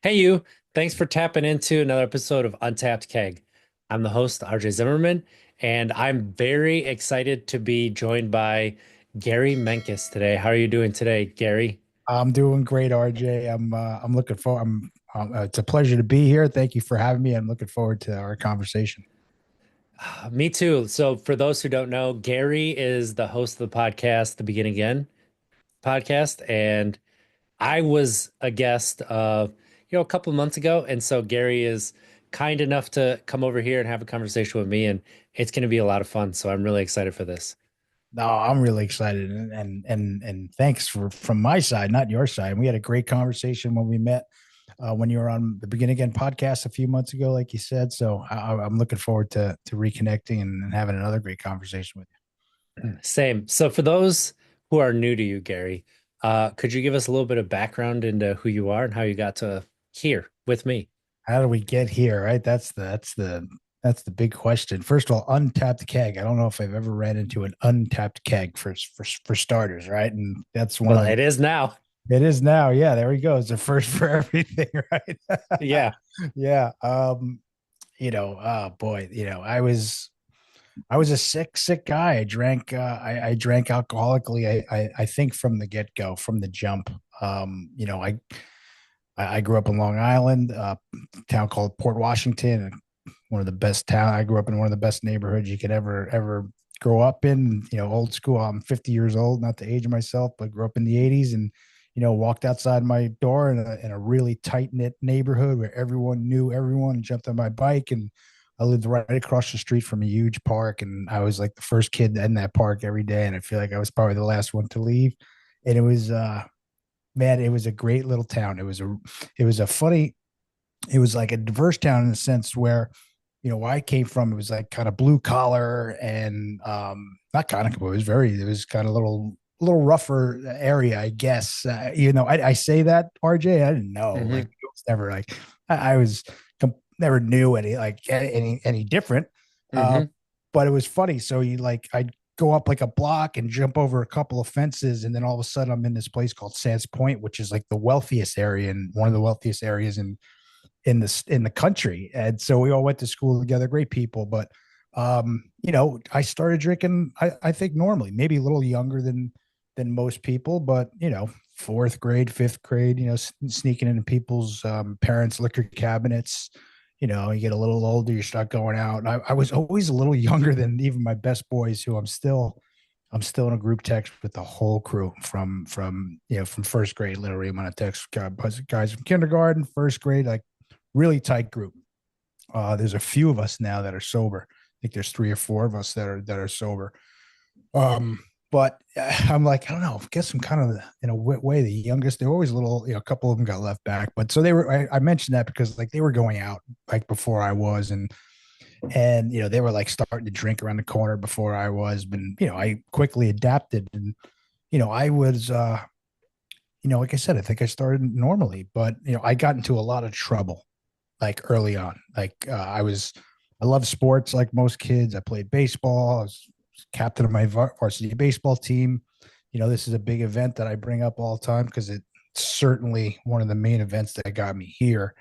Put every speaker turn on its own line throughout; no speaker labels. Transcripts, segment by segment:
Hey, you. Thanks for tapping into another episode of Untapped Keg. I'm the host, RJ Zimmerman, and I'm very excited to be joined by Gary Menkes today. How are you doing today, Gary?
I'm doing great, RJ. I'm looking forward. It's a pleasure to be here. Thank you for having me. I'm looking forward to our conversation.
Me too. So, for those who don't know, Gary is the host of the podcast, the Begin Again podcast, and I was a guest, a couple of months ago, and so Gary is kind enough to come over here and have a conversation with me, and it's going to be a lot of fun. So, I'm really excited for this.
No, I'm really excited, and thanks for from my side, not your side. We had a great conversation when we met when you were on the Begin Again podcast a few months ago, like you said. So I'm looking forward to reconnecting and having another great conversation with
Same. So for those who are new to you, Gary, could you give us a little bit of background into who you are and how you got to here with me?
you. How do we get here? Right? That's the big question. First of all, untapped keg. I don't know if I've ever ran into an untapped keg for starters, right? And that's one
Well,
of
it is now.
it is now. Yeah, there we go. It's a first for everything, right?
Yeah.
Yeah. Oh boy, I was a sick guy. I drank alcoholically. I think from the get go, from the jump. I grew up in Long Island, a town called Port Washington, one of the best town. I grew up in one of the best neighborhoods you could ever grow up in. Old school. I'm 50 years old, not to age myself, but grew up in the 80s and walked outside my door in a really tight knit neighborhood where everyone knew everyone and jumped on my bike. And I lived right across the street from a huge park, and I was like the first kid in that park every day. And I feel like I was probably the last one to leave. And it was, man, it was a great little town. It was like a diverse town in the sense where, where I came from, it was like kind of blue collar and not kind of, it was kind of a little rougher area, I guess. I say that, RJ, I didn't know. Like,
Hmm.
it was never like, I was never knew any different. Uh,
Hmm.
but it was funny. So I'd go up like a block and jump over a couple of fences, and then all of a sudden I'm in this place called Sands Point, which is like the wealthiest area and one of the wealthiest areas in the country. And so we all went to school together, great people. But I started drinking, I think normally, maybe a little younger than most people, but fourth grade, fifth grade, sneaking into people's parents' liquor cabinets. You get a little older, you start going out. And I was always a little younger than even my best boys, who I'm still in a group text with the whole crew from first grade. Literally, I'm on a text guys from kindergarten, first grade, like really tight group. There's a few of us now that are sober. I think there's three or four of us that are sober. But I'm like, I don't know. I guess I'm kind of in a way the youngest. They're always little. A couple of them got left back, but so they were. I mentioned that because like they were going out like before I was, and they were like starting to drink around the corner before I was. But I quickly adapted, and I was like I said, I think I started normally, but I got into a lot of trouble like early on. Like I love sports like most kids. I played baseball. I was captain of my varsity baseball team. This is a big event that I bring up all the time because it's certainly one of the main events that got me here.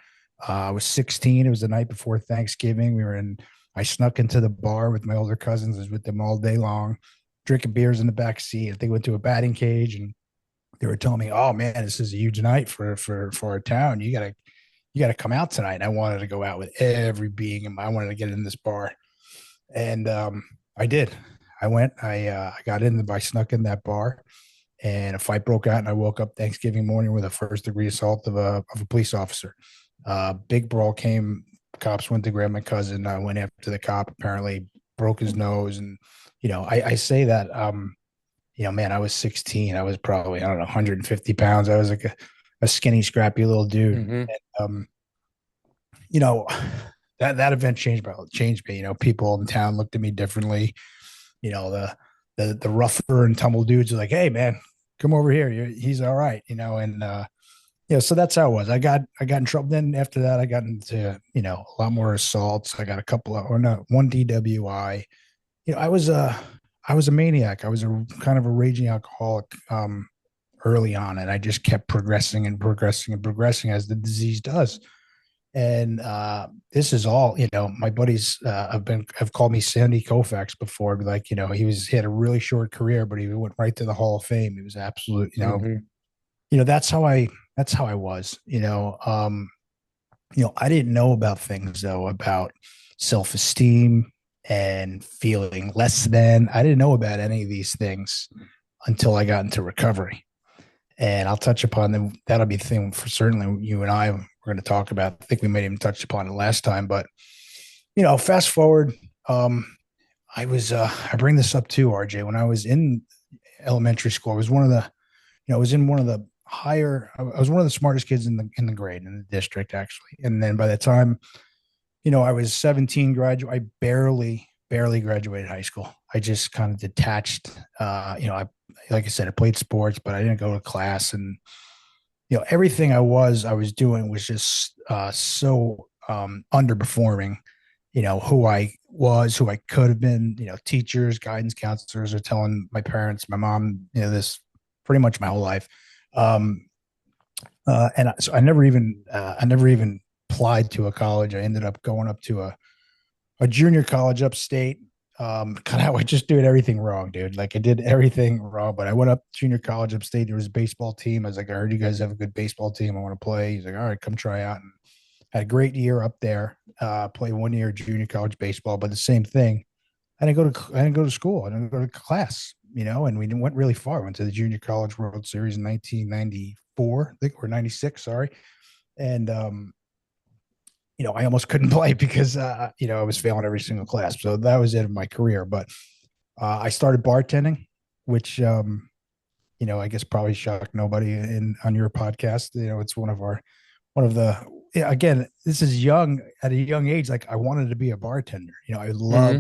I was 16. It was the night before Thanksgiving. I snuck into the bar with my older cousins. I was with them all day long, drinking beers in the back seat. I think went to a batting cage, and they were telling me, "Oh man, this is a huge night for our town. You gotta come out tonight." And I wanted to go out with every being, and I wanted to get in this bar, and I did. I went. I got in. I snuck in that bar, and a fight broke out. And I woke up Thanksgiving morning with a first degree assault of a police officer. Big brawl came. Cops went to grab my cousin. I went after the cop. Apparently broke his nose, and I say that man, I was 16. I was probably, I don't know, 150 pounds. I was like a skinny, scrappy little dude.
Hmm.
And, you know, that event changed me. People in town looked at me differently. The rougher and tumble dudes are like, "Hey man, come over here. He's all right." And so that's how it was. I got in trouble. Then after that, I got into, a lot more assaults. I got a couple of, or no, one DWI. I was a maniac. I was a kind of a raging alcoholic early on, and I just kept progressing and progressing and progressing as the disease does. And this is all, my buddies have called me Sandy Koufax before. Like, he had a really short career, but he went right to the Hall of Fame. He was absolute,
Hmm.
that's how I was, I didn't know about things though, about self-esteem and feeling less than. I didn't know about any of these things until I got into recovery. And I'll touch upon them. That'll be the thing for certainly you and I we're going to talk about. I think we may have even touched upon it last time, but fast forward. I bring this up too, RJ. When I was in elementary school, I was one of the, I was in one of the higher. I was one of the smartest kids in the grade in the district actually. And then by the time I was 17, I barely graduated high school. I just kind of detached. Like I said, I played sports, but I didn't go to class, and everything I was doing was just so underperforming. Who I was, who I could have been. Teachers, guidance counselors are telling my parents, my mom, this pretty much my whole life. Um, so I never even applied to a college. I ended up going up to a junior college upstate. Kind of, I just doing everything wrong, dude. Like I did everything wrong, but I went up junior college upstate. There was a baseball team. I was like, I heard you guys have a good baseball team. I want to play. He's like, all right, come try out. And had a great year up there. Played 1 year junior college baseball, but the same thing. I didn't go to school. I didn't go to class. And we went really far. Went to the Junior College World Series in 1994, I think, or 96. Sorry, and I almost couldn't play because I was failing every single class. So that was it of my career. But I started bartending, which I guess probably shocked nobody in on your podcast. It's one of the yeah, again, this is young at a young age. Like I wanted to be a bartender.
Hmm.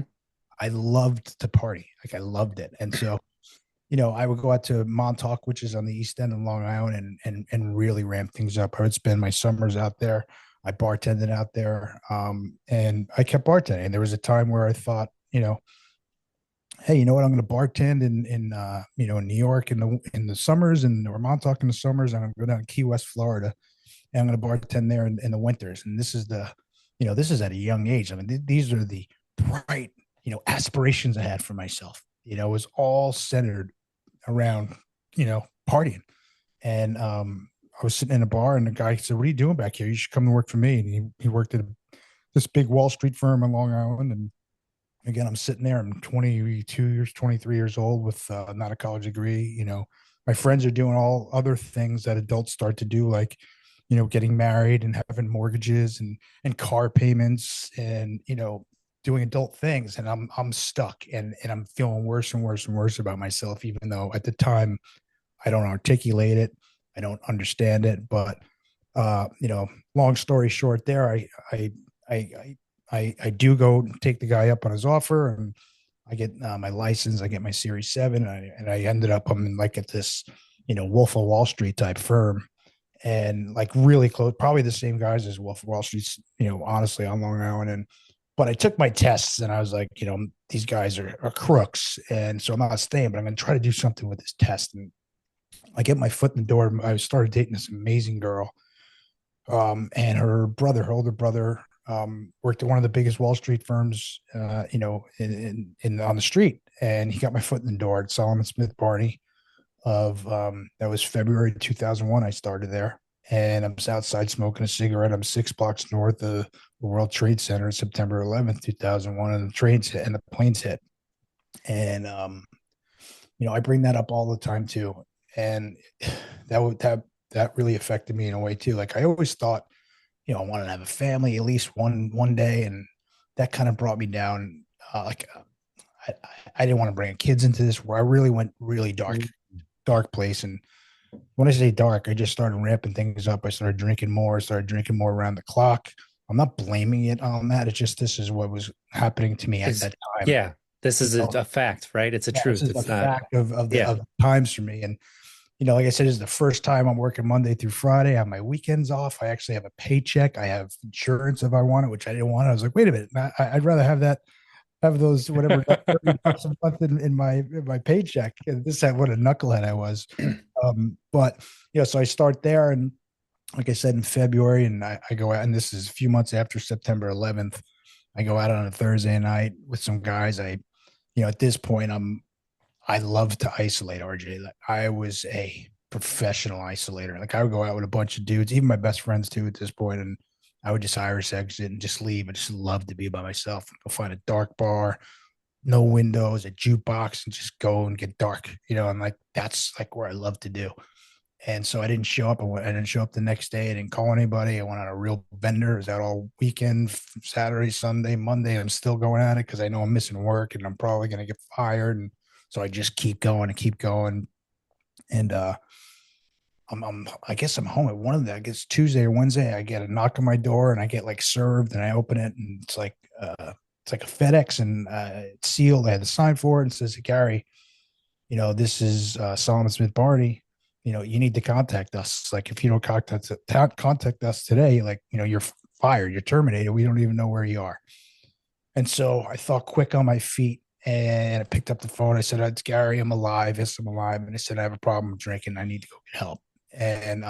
I loved to party. Like I loved it. And so, I would go out to Montauk, which is on the east end of Long Island, and really ramp things up. I would spend my summers out there. I bartended out there, and I kept bartending. And there was a time where I thought, hey, you know what? I'm going to bartend in New York in the summers, and or Montauk in the summers. I'm going to go down to Key West, Florida, and I'm going to bartend there in the winters. And this is at a young age. I mean, these are the bright, aspirations I had for myself. It was all centered around, partying. And I was sitting in a bar, and the guy said, "What are you doing back here? You should come to work for me." And he worked at this big Wall Street firm in Long Island. And again, I'm sitting there. I'm 22 years, 23 years old with not a college degree. My friends are doing all other things that adults start to do, like getting married and having mortgages and car payments and doing adult things, and I'm stuck, and I'm feeling worse and worse and worse about myself, even though at the time I don't articulate it, I don't understand it. But long story short, there I I do go take the guy up on his offer, and I get my license, I get my Series 7, and I ended up I'm in like at this Wolf of Wall Street type firm, and like really close, probably the same guys as Wolf of Wall Street, honestly, on Long Island. And but I took my tests, and I was like, these guys are crooks, and so I'm not staying, but I'm going to try to do something with this test. And I get my foot in the door. I started dating this amazing girl, and her older brother, worked at one of the biggest Wall Street firms, in on the street, and he got my foot in the door at Solomon Smith Barney. That was February 2001. I started there, and I'm outside smoking a cigarette. I'm 6 blocks north of the World Trade Center, September 11th, 2001, and the trains hit and the planes hit. And I bring that up all the time too, and that really affected me in a way too. Like I always thought, I wanted to have a family at least one day, and that kind of brought me down. I didn't want to bring kids into this, where I really went really dark place. And when I say dark, I just started ramping things up. I started drinking more, around the clock. I'm not blaming it on that. It's just this is what was happening to me at
Is
that time.
Yeah, this
You
is
know,
a fact, right? It's a
yeah, this
truth.
is a
It's not.
fact of the
Yeah.
of times for me. And like I said, this is the first time I'm working Monday through Friday. I have my weekends off. I actually have a paycheck. I have insurance if I want it, which I didn't want. I was like, wait a minute, I'd rather have those whatever $30 a month in my paycheck. And what a knucklehead I was. But so I start there, and like I said, in February, and I go out, and this is a few months after September 11th. I go out on a Thursday night with some guys. At this point, I love to isolate, RJ. Like, I was a professional isolator. Like, I would go out with a bunch of dudes, even my best friends too at this point, and I would just Irish exit and just leave. I just love to be by myself. Go find a dark bar, no windows, a jukebox, and just go and get dark. And like that's like where I love to do. And so I didn't show up. I didn't show up the next day. I didn't call anybody. I went on a real bender. I was out all weekend, Saturday, Sunday, Monday. I'm still going at it because I know I'm missing work and I'm probably going to get fired. And so I just keep going and keep going. And I guess I'm home at one of the, I guess Tuesday or Wednesday. I get a knock on my door and I get like served, and I open it, and it's like a FedEx, and it's sealed. I had the sign for it, and it says, Gary, this is Solomon Smith Barney. You need to contact us. Like, if you don't contact us today, like, you're fired, you're terminated. We don't even know where you are. And so I thought quick on my feet, and I picked up the phone. I said, it's Gary. I'm alive. Yes, I'm alive. And I said, I have a problem drinking. I need to go get help. And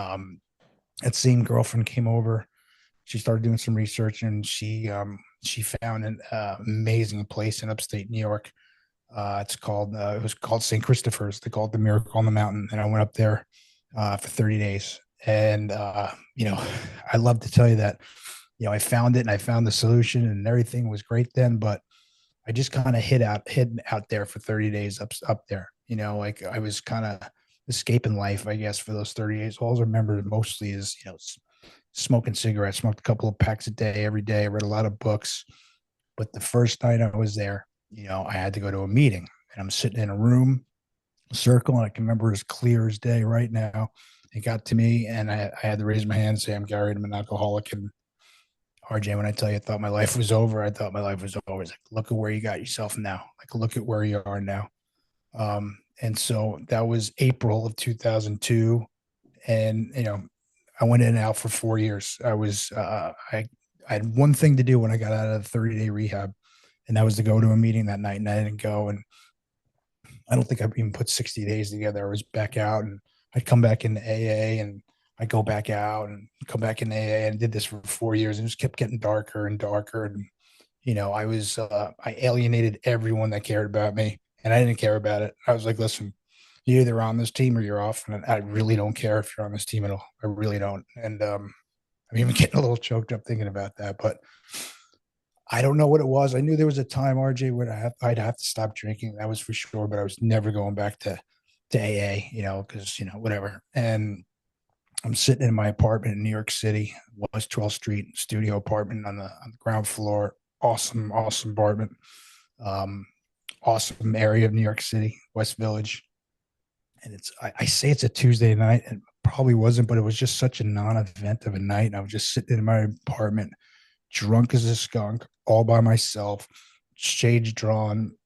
that same girlfriend came over. She started doing some research, and she found an amazing place in upstate New York. It was called St. Christopher's. They call it the Miracle on the Mountain. And I went up there for 30 days. And, I love to tell you that, I found it, and I found the solution, and everything was great then, but I just kind of hid out there for 30 days up there. Like, I was kind of escaping life, I guess, for those 30 days. All I remember mostly is, smoking cigarettes, smoked a couple of packs a day every day. I read a lot of books. But the first night I was there, I had to go to a meeting, and I'm sitting in a room, a circle, and I can remember as clear as day right now. It got to me, and I had to raise my hand and say, I'm Gary, I'm an alcoholic. And RJ, when I tell you I thought my life was over, I thought my life was over. It's like, look at where you got yourself now. Like, look at where you are now. And so that was April of 2002. And, I went in and out for 4 years. I had one thing to do when I got out of the 30-day rehab, and that was to go to a meeting that night, and I didn't go. And I don't think I even put 60 days together. I was back out, and I'd come back into AA, and I'd go back out and come back into AA, and did this for 4 years, and just kept getting darker and darker. And, I alienated everyone that cared about me, and I didn't care about it. I was like, listen, you're either on this team or you're off. And I really don't care if you're on this team at all. I really don't. And I'm even getting a little choked up thinking about that. But I don't know what it was. I knew there was a time, RJ, where I'd have to stop drinking. That was for sure. But I was never going back to AA, because, whatever. And I'm sitting in my apartment in New York City, West 12th Street, studio apartment on the ground floor. Awesome, awesome apartment. Awesome area of New York City, West Village. And I say it's a Tuesday night, and probably wasn't, but it was just such a non-event of a night. And I was just sitting in my apartment, drunk as a skunk, all by myself, shades drawn.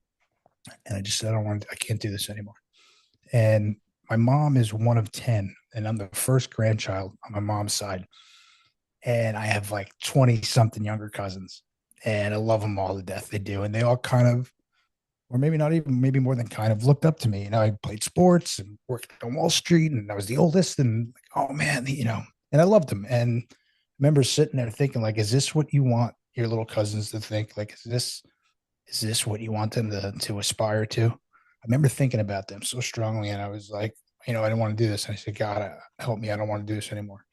And I just said, I can't do this anymore. And my mom is one of 10, and I'm the first grandchild on my mom's side. And I have like 20 something younger cousins, and I love them all to death. They do. And they all kind of, or maybe not even, maybe more than kind of, looked up to me. I played sports and worked on Wall Street, and I was the oldest, and like, oh man, and I loved them. And I remember sitting there thinking, like, is this what you want your little cousins to think? Like, is this what you want them to aspire to? I remember thinking about them so strongly, and I was like, I didn't want to do this. And I said, God, help me. I don't want to do this anymore.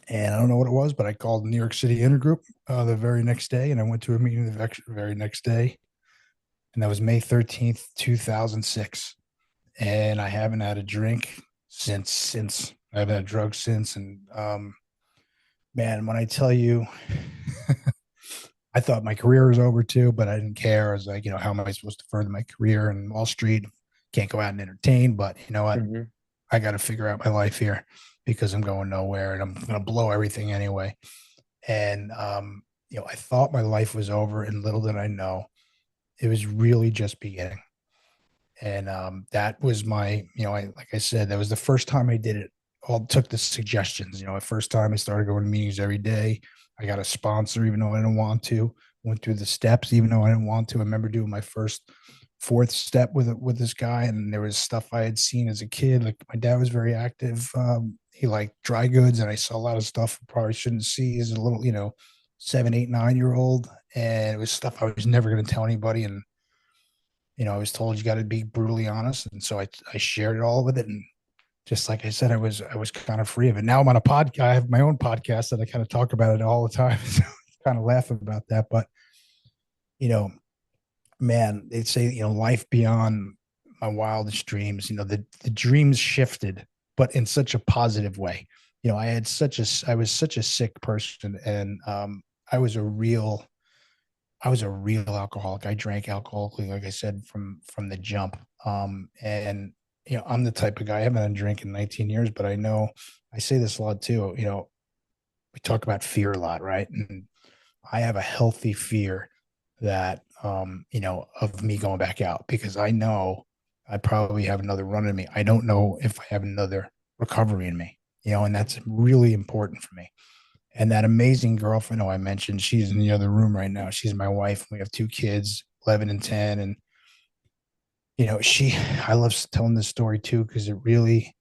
And I don't know what it was, but I called the New York City Intergroup the very next day, and I went to a meeting the very next day. And that was May 13th, 2006. And I haven't had a drink since. I haven't had drugs since. And man, when I tell you, I thought my career was over too, but I didn't care. I was like, how am I supposed to further my career in Wall Street? Can't go out and entertain, but you know what?
Mm-hmm.
I got to figure out my life here because I'm going nowhere, and I'm going to blow everything anyway. And, I thought my life was over, and little did I know it was really just beginning. And that was my, like I said, that was the first time I did it. All took the suggestions. The first time I started going to meetings every day. I got a sponsor, even though I didn't want to. Went through the steps, even though I didn't want to. I remember doing my first fourth step with this guy, and there was stuff I had seen as a kid. Like my dad was very active. He liked dry goods, and I saw a lot of stuff I probably shouldn't see as a little, 7, 8, 9 year old. And it was stuff I was never going to tell anybody. And I was told you got to be brutally honest, and so I shared it all with it. And just like I said, I was kind of free of it. Now I'm on a podcast. I have my own podcast that I kind of talk about it all the time. So kind of laughing about that, but you know, man, they say, life beyond my wildest dreams, the dreams shifted, but in such a positive way. I was such a sick person, and I was a real, I was a real alcoholic. I drank alcohol, like I said, from the jump. And I'm the type of guy, I haven't had a drink in 19 years, but I say this a lot too. We talk about fear a lot, right? And I have a healthy fear that of me going back out, because I know I probably have another run in me. I don't know if I have another recovery in me, and that's really important for me. And that amazing girlfriend who I mentioned, she's in the other room right now. She's my wife. We have two kids, 11 and 10. And I love telling this story too, because it really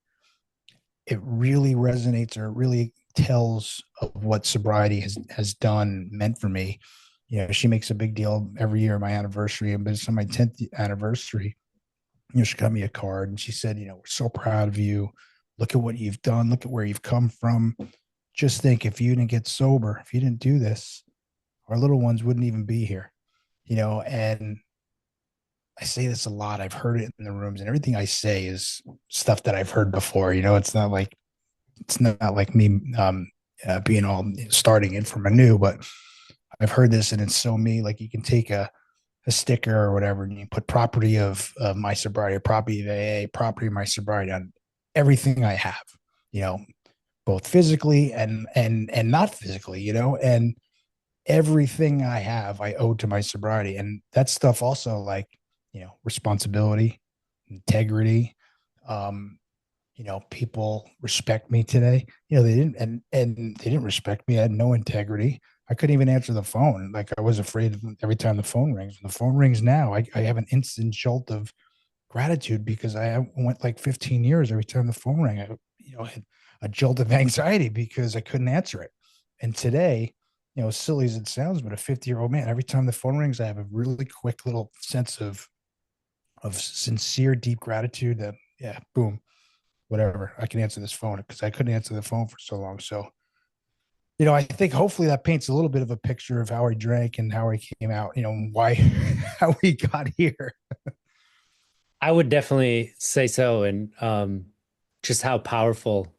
resonates, or it really tells of what sobriety has done, meant for me. She makes a big deal every year, my anniversary, but it's on my 10th anniversary. She got me a card, and she said, we're so proud of you. Look at what you've done. Look at where you've come from. Just think, if you didn't get sober, if you didn't do this, our little ones wouldn't even be here. And I say this a lot. I've heard it in the rooms, and everything I say is stuff that I've heard before. It's not like me being all starting it from anew, but I've heard this, and it's so me. Like, you can take a sticker or whatever, and you put property of my sobriety, or property of AA, property of my sobriety on everything I have, you know, both physically and not physically, and everything I have, I owe to my sobriety. And that stuff also, like, responsibility, integrity, um, people respect me today. They didn't, and they didn't respect me. I had no integrity. I couldn't even answer the phone. Like, I was afraid every time the phone rings. When the phone rings now, I have an instant jolt of gratitude, because I went like 15 years. Every time the phone rang, I had a jolt of anxiety because I couldn't answer it. And today, as silly as it sounds, but a 50-year-old man, every time the phone rings, I have a really quick little sense of sincere, deep gratitude that, yeah, boom, whatever, I can answer this phone, because I couldn't answer the phone for so long. So, I think hopefully that paints a little bit of a picture of how I drank and how I came out, why, how we got here.
I would definitely say so. And just how powerful,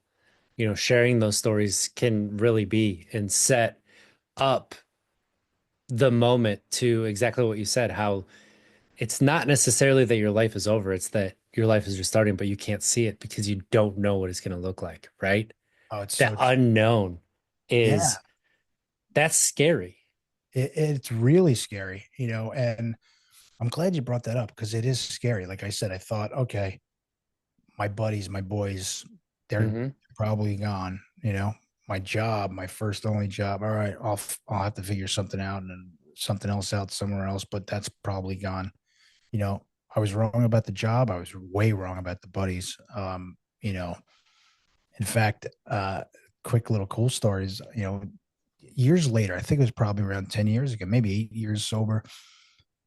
sharing those stories can really be and set up the moment to exactly what you said, how it's not necessarily that your life is over, it's that your life is just starting, but you can't see it because you don't know what it's going to look like, right?
Oh, it's
That
so true.
unknown
Yeah,
is that's scary.
it's really scary, and I'm glad you brought that up, because it is scary. Like I said, I thought, okay, my buddies, my boys, they're
Hmm.
probably gone. My job, my first only job. All right, I'll have to figure something out, and something else out somewhere else. But that's probably gone. You know, I was wrong about the job. I was way wrong about the buddies. In fact, quick little cool stories. Years later, I think it was probably around 10 years ago, maybe 8 years sober.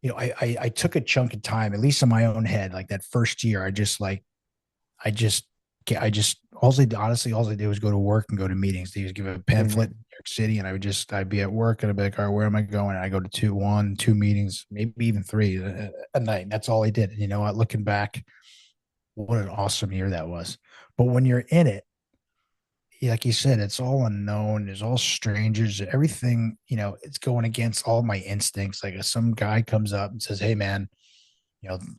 I took a chunk of time, at least in my own head, like that first year. I just, I just, honestly, all I did was go to work and go to meetings. They just give a pamphlet in
Hmm.
New York City, and I'd be at work, and I'd be like, all right, where am I going? And I go to two meetings, maybe even three a night. And that's all I did. And looking back, what an awesome year that was. But when you're in it, like you said, it's all unknown. There's all strangers. Everything, it's going against all my instincts. Like, if some guy comes up and says, "Hey, man,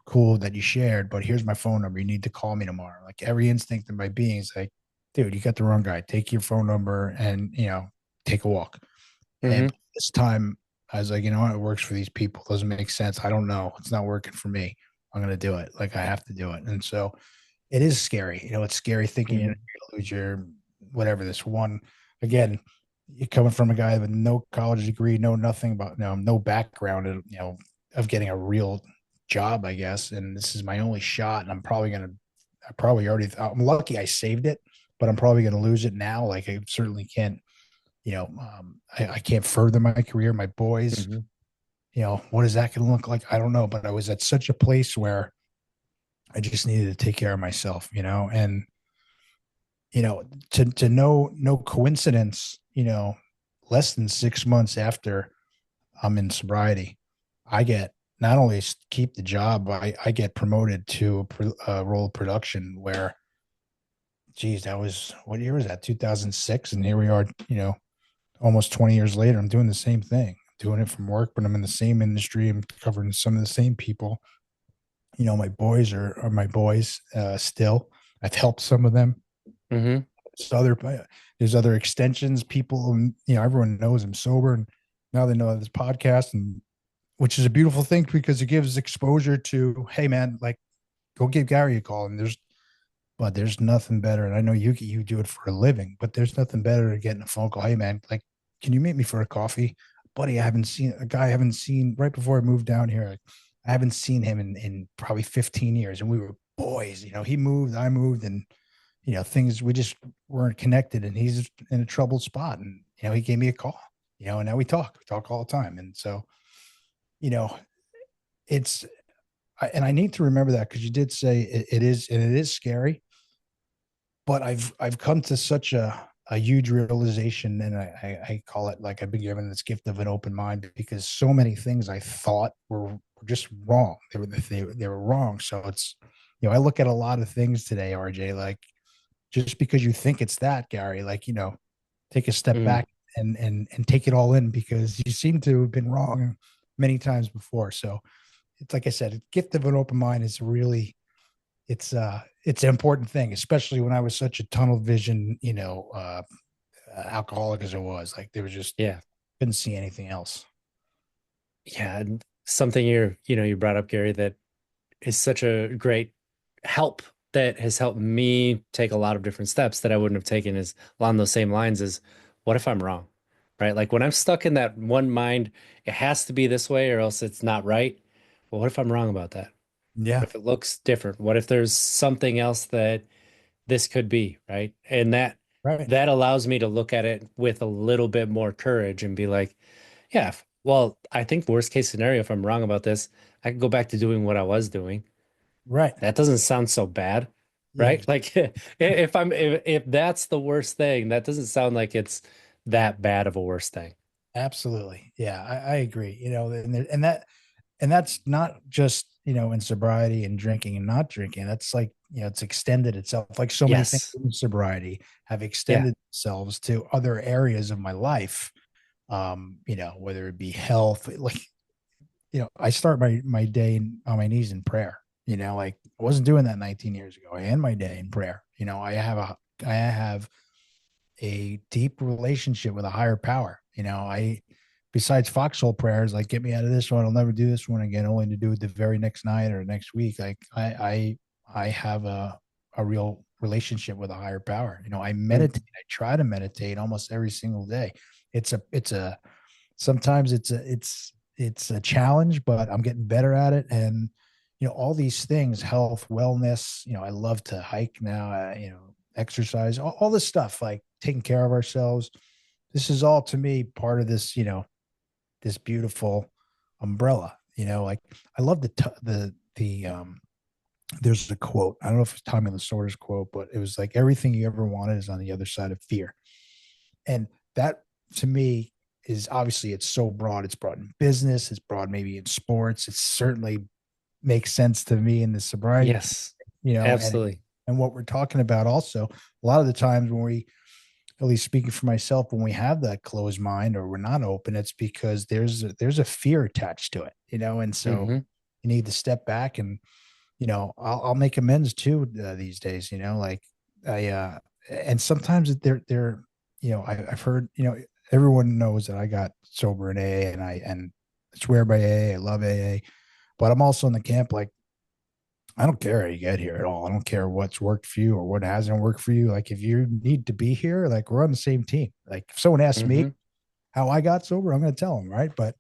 cool that you shared, but here's my phone number. You need to call me tomorrow." Like, every instinct in my being is like, dude, you got the wrong guy. Take your phone number and, take a walk. And
Hmm.
this time I was like, you know what? It works for these people. It doesn't make sense. I don't know. It's not working for me. I'm going to do it. Like, I have to do it. And so it is scary. It's scary thinking you're going
Hmm.
to lose your, whatever, this one. Again, you're coming from a guy with no college degree, no nothing about, no background, of getting a real job, I guess, and this is my only shot. And I probably already, I'm lucky I saved it, but I'm probably gonna lose it now. Like I certainly can't, I can't further my career. My boys,
Hmm.
what is that gonna look like? I don't know, but I was at such a place where I just needed to take care of myself, and to no coincidence, less than 6 months after I'm in sobriety, I get not only keep the job, I get promoted to a role of production where, geez, that was, what year was that? 2006. And here we are, almost 20 years later, I'm doing the same thing. I'm doing it from work, but I'm in the same industry. I'm covering some of the same people. My boys are my boys still. I've helped some of them.
Hmm.
There's other extensions. People, everyone knows I'm sober, and now they know this podcast, and which is a beautiful thing because it gives exposure to, hey man, like go give Gary a call. And there's nothing better. And I know you do it for a living, but there's nothing better than getting a phone call. Hey man, like, can you meet me for a coffee? Buddy, a guy I haven't seen right before I moved down here. Like, I haven't seen him in probably 15 years. And we were boys, he moved, I moved, and things, we just weren't connected, and he's in a troubled spot. And, he gave me a call, and now we talk all the time. And so, you know, it's, and I need to remember that because you did say it is, and it is scary, but I've come to such a huge realization, and I call it, like, I've been given this gift of an open mind because so many things I thought were just wrong. They were wrong. So it's, I look at a lot of things today, RJ, like, just because you think it's that, Gary, like, take a step
Hmm.
back and take it all in, because you seem to have been wrong many times before. So it's like I said, a gift of an open mind is really, it's an important thing, especially when I was such a tunnel vision, alcoholic as I was. Like, there was just,
Yeah.
couldn't see anything else.
Yeah. And something you brought up, Gary, that is such a great help that has helped me take a lot of different steps that I wouldn't have taken is along those same lines is what if I'm wrong? Right? Like when I'm stuck in that one mind, it has to be this way or else it's not right. Well, what if I'm wrong about that?
Yeah.
What if it looks different? What if there's something else that this could be, right? And that
Right.
that allows me to look at it with a little bit more courage and be like, yeah, well, I think worst case scenario, if I'm wrong about this, I can go back to doing what I was doing.
Right.
That doesn't sound so bad,
Yeah.
right? Like if that's the worst thing, that doesn't sound like it's that bad of a worst thing.
Absolutely. Yeah. I agree. And that's not just, in sobriety and drinking and not drinking. That's like, it's extended itself. Like so many things
Yes.
in sobriety have
Yeah.
extended themselves to other areas of my life. Whether it be health, like, I start my day on my knees in prayer. Like, I wasn't doing that 19 years ago. I end my day in prayer. I have a deep relationship with a higher power. Besides foxhole prayers, like, get me out of this one, I'll never do this one again, only to do it the very next night or next week. Like, I have a real relationship with a higher power. I meditate.
Mhm.
I try to meditate almost every single day. It's a sometimes it's a challenge, but I'm getting better at it. And all these things, health, wellness, I love to hike now, exercise, all this stuff, like taking care of ourselves. This is all, to me, part of this, this beautiful umbrella. Like, I love the there's a quote. I don't know if it's Tommy Lasorda's quote, but it was like, everything you ever wanted is on the other side of fear. And that, to me, is, obviously, it's so broad. It's broad in business, it's broad maybe in sports. It certainly makes sense to me in the sobriety,
Yes.
and
Absolutely.
what we're talking about also. A lot of the times when we, at least speaking for myself, when we have that closed mind or we're not open, it's because there's a fear attached to it, and so
Hmm.
you need to step back. And I'll make amends too, these days. Like, I and sometimes they're I've heard, everyone knows that I got sober in AA, and I swear by AA. I love AA, but I'm also in the camp, like, I don't care how you get here at all. I don't care what's worked for you or what hasn't worked for you. Like, if you need to be here, like, we're on the same team. Like, if someone asks me
Hmm.
how I got sober, I'm going to tell them, right? But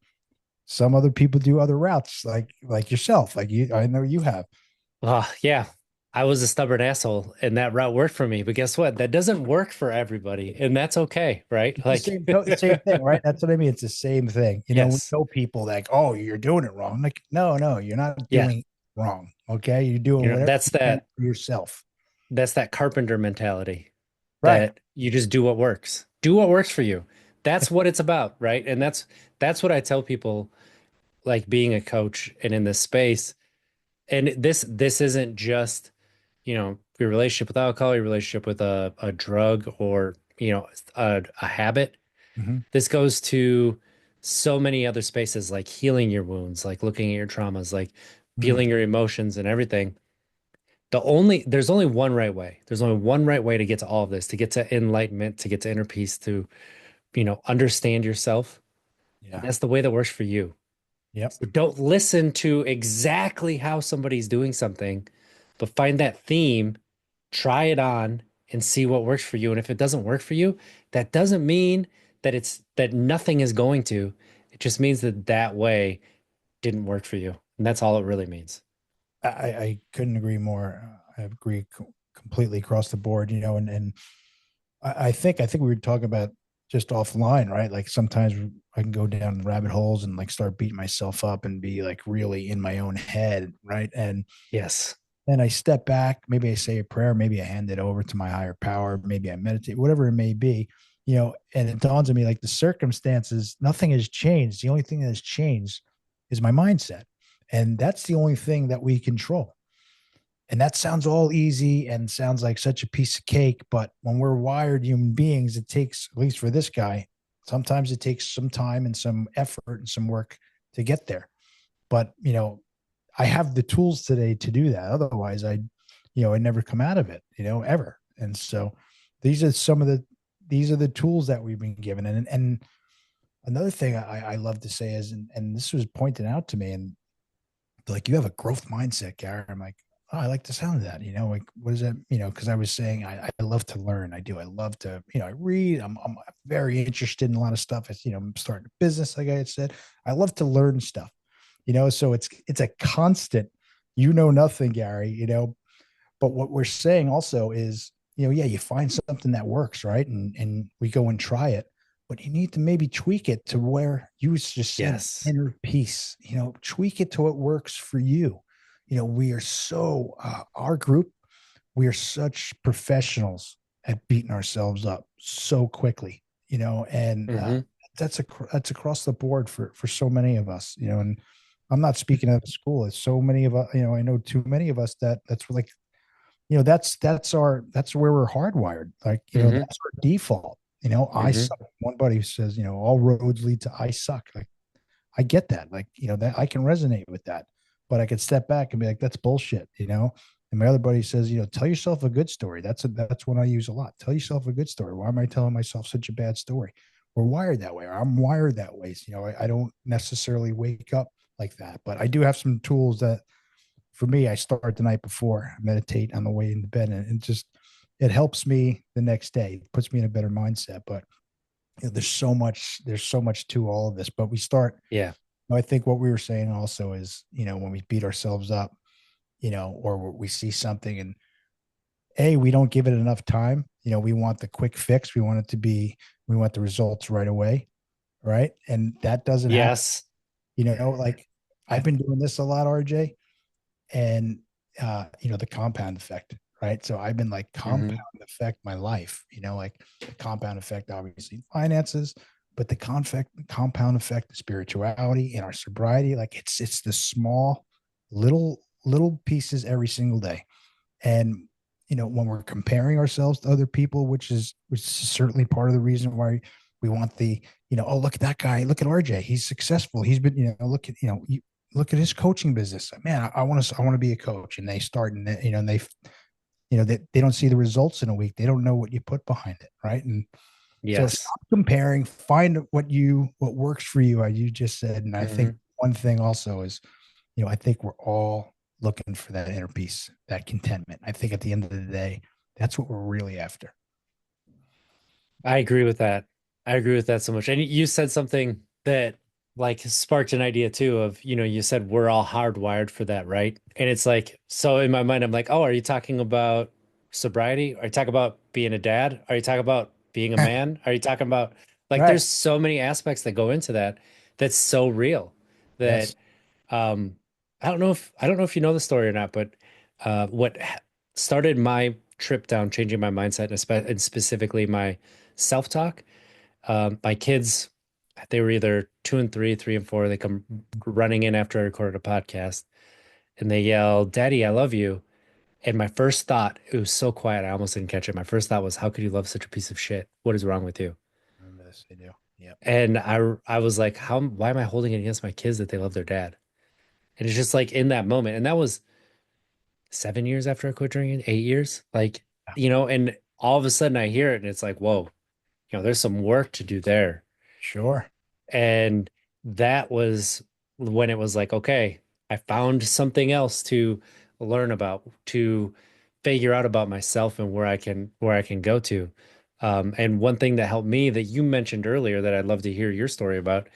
Some other people do other routes, like yourself, like you. I know you have.
Yeah, I was a stubborn asshole and that route worked for me. But guess what? That doesn't work for everybody. And that's okay, right?
It's the
Like,
same thing, right? That's what I mean. It's the same thing. We
yes.
know people like, oh, you're doing it wrong. Like, no, you're not
Yeah.
doing it wrong. Okay, you're doing
You know,
whatever
that's
you can
that
for yourself.
that's that carpenter mentality
Right.
that you just do what works. Do what works for you. That's what it's about, right? And that's what I tell people like being a coach and in this space. And this isn't just, your relationship with alcohol, your relationship with a drug or, a habit.
Hmm.
This goes to so many other spaces like healing your wounds, like looking at your traumas, like
Hmm.
feeling your emotions and everything. There's only one right way. There's only one right way to get to all of this, to get to enlightenment, to get to inner peace, to, understand yourself. And
Yeah.
that's the way that works for you.
Yep.
So don't listen to exactly how somebody's doing something, but find that theme, try it on and see what works for you. And if it doesn't work for you, that doesn't mean that nothing is going to. It just means that that way didn't work for you. And that's all it really means.
I couldn't agree more. I agree completely across the board. And I think we were talking about just offline, right? Like sometimes I can go down rabbit holes and like start beating myself up and be like really in my own head, right?
Yes.
And I step back, maybe I say a prayer, maybe I hand it over to my higher power, maybe I meditate, whatever it may be, and it dawns on me like the circumstances, nothing has changed. The only thing that has changed is my mindset. And that's the only thing that we control. And that sounds all easy and sounds like such a piece of cake. But when we're wired human beings, it takes, at least for this guy, sometimes it takes some time and some effort and some work to get there. But, I have the tools today to do that. Otherwise, I'd never come out of it, ever. And so these are these are the tools that we've been given. And another thing I love to say is, and this was pointed out to me, and like, you have a growth mindset, Gary. I'm like, oh, I like the sound of that. Like, what is that? Because I was saying I love to learn. I do. I love to, I read. I'm very interested in a lot of stuff. I'm starting a business, like I had said. I love to learn stuff. So it's a constant. Nothing, Gary. But what we're saying also is, yeah, you find something that works, right? And we go and try it, but you need to maybe tweak it to where you just said
Yes.
inner peace, tweak it to what works for you. We are so, our group, we are such professionals at beating ourselves up so quickly, and
Hmm.
that's across the board for so many of us, and I'm not speaking of school. It's so many of us, I know too many of us that's like, that's where we're hardwired. Like,
Hmm.
that's our default. I
Hmm.
suck. One buddy says, all roads lead to I suck. Like, I get that. Like, that I can resonate with that, but I could step back and be like, that's bullshit. And my other buddy says, tell yourself a good story. That's one I use a lot. Tell yourself a good story. Why am I telling myself such a bad story? We're wired that way. Or I'm wired that way. So, I don't necessarily wake up like that, but I do have some tools that, for me, I start the night before, meditate on the way into bed, and it helps me the next day. It puts me in a better mindset. But there's so much to all of this. But we start.
Yeah.
I think what we were saying also is, when we beat ourselves up, or we see something and we don't give it enough time. We want the quick fix. We want the results right away, right? And that doesn't happen.
Yes.
Like, I've been doing this a lot, RJ, and the compound effect, right? So I've been like
Hmm.
compound effect my life, like the compound effect, obviously finances, but the compound effect of spirituality and our sobriety, like it's the small little pieces every single day. And when we're comparing ourselves to other people, which is certainly part of the reason why we want the, oh, look at that guy, look at RJ, he's successful, he's been, look at, look at his coaching business, man, I want to be a coach. And they start, and and they don't see the results in a week, they don't know what you put behind it, right? And so
Yes.
stop comparing, find what works for you, as you just said. And I think
Hmm.
one thing also is, I think we're all looking for that inner peace, that contentment. I think at the end of the day, that's what we're really after.
I agree with that. I agree with that so much. And you said something that like sparked an idea too of, you said we're all hardwired for that, right? And it's like, so in my mind, I'm like, oh, are you talking about sobriety? Are you talking about being a dad? Are you talking about being a man? Are you talking about like
Right.
there's so many aspects that go into that that's so real that
Yes.
um I don't know if you know the story or not, but what started my trip down changing my mindset and specifically my self-talk. My kids, they were either 2 and 3, 3 and 4. They come running in after I recorded a podcast and they yell, "Daddy, I love you." And my first thought, it was so quiet, I almost didn't catch it. My first thought was, how could you love such a piece of shit? What is wrong with you?
Remember this? I do. Yep.
And I was like, why am I holding it against my kids that they love their dad? And it's just like in that moment. And that was 7 years after I quit drinking, 8 years. Like,
Yeah.
and all of a sudden I hear it and it's like, whoa, there's some work to do there.
Sure.
And that was when it was like, okay, I found something else to learn about, to figure out about myself and where I can go to. And one thing that helped me that you mentioned earlier that I'd love to hear your story about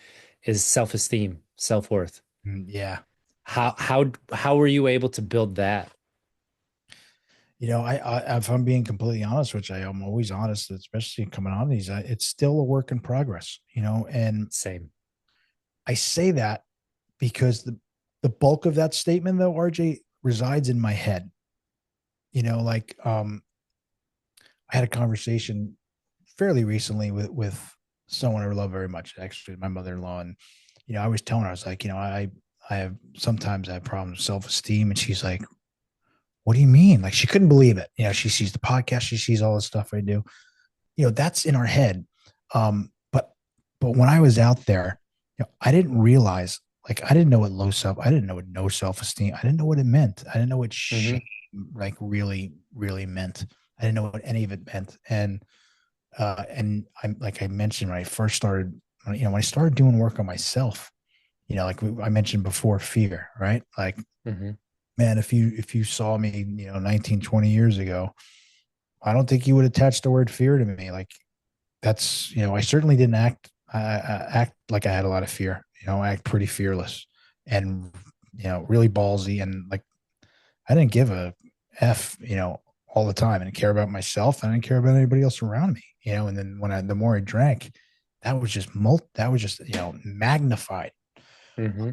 is self-esteem, self-worth.
Yeah.
How were you able to build that?
If I'm being completely honest, which I am always honest, especially coming on these, it's still a work in progress, and
Same.
I say that because the bulk of that statement, though, RJ, resides in my head. Like I had a conversation fairly recently with someone I love very much, actually, my mother-in-law, and I was telling her, I was like, I have sometimes I have problems with self-esteem, and she's like, "What do you mean?" Like she couldn't believe it. She sees the podcast, she sees all the stuff I do. That's in our head. But when I was out there, I didn't realize, like, I didn't know what I didn't know what no self-esteem, I didn't know what it meant. I didn't know what shame
Hmm.
like really, really meant. I didn't know what any of it meant. And I'm like I mentioned when I first started, when I started doing work on myself, like I mentioned before, fear, right? Like,
Hmm.
man, if you saw me, 19, 20 years ago, I don't think you would attach the word fear to me. Like that's, I certainly didn't act like I had a lot of fear. I act pretty fearless and, really ballsy. And like, I didn't give a F, all the time. I didn't care about myself. I didn't care about anybody else around me, and then the more I drank, that was just, magnified.
Hmm.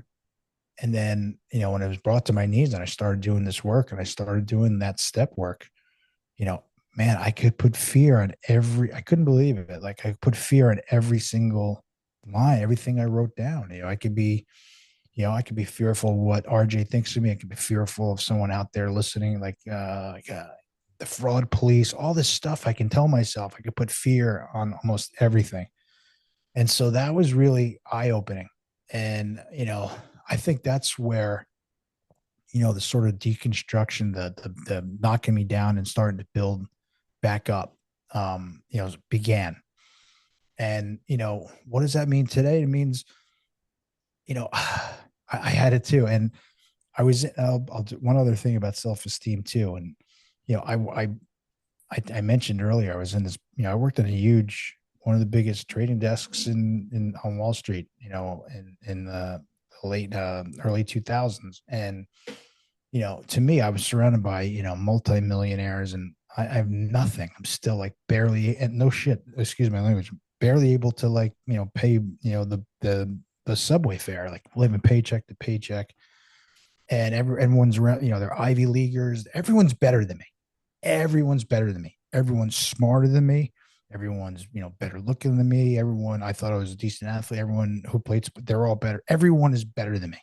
And then, when it was brought to my knees and I started doing this work and I started doing that step work, you know, man, I couldn't believe it. Like I put fear on every single line, everything I wrote down. I could be fearful of what RJ thinks of me. I could be fearful of someone out there listening, like the fraud police, all this stuff I can tell myself. I could put fear on almost everything. And so that was really eye opening. And, I think that's where, the sort of deconstruction, the knocking me down and starting to build back up, began. And, what does that mean today? It means, I had it too. And I'll do one other thing about self-esteem too. And, you know, I mentioned earlier, I was in this, I worked in one of the biggest trading desks on Wall Street, in the late, early 2000s. And, to me, I was surrounded by, multimillionaires, and I have nothing. I'm still like barely, and no shit, excuse my language, barely able to, like, pay, the subway fare, like living paycheck to paycheck. And everyone's around, they're Ivy Leaguers. Everyone's better than me. Everyone's better than me. Everyone's smarter than me. Everyone's, better looking than me. Everyone, I thought I was a decent athlete. Everyone who played, they're all better. Everyone is better than me.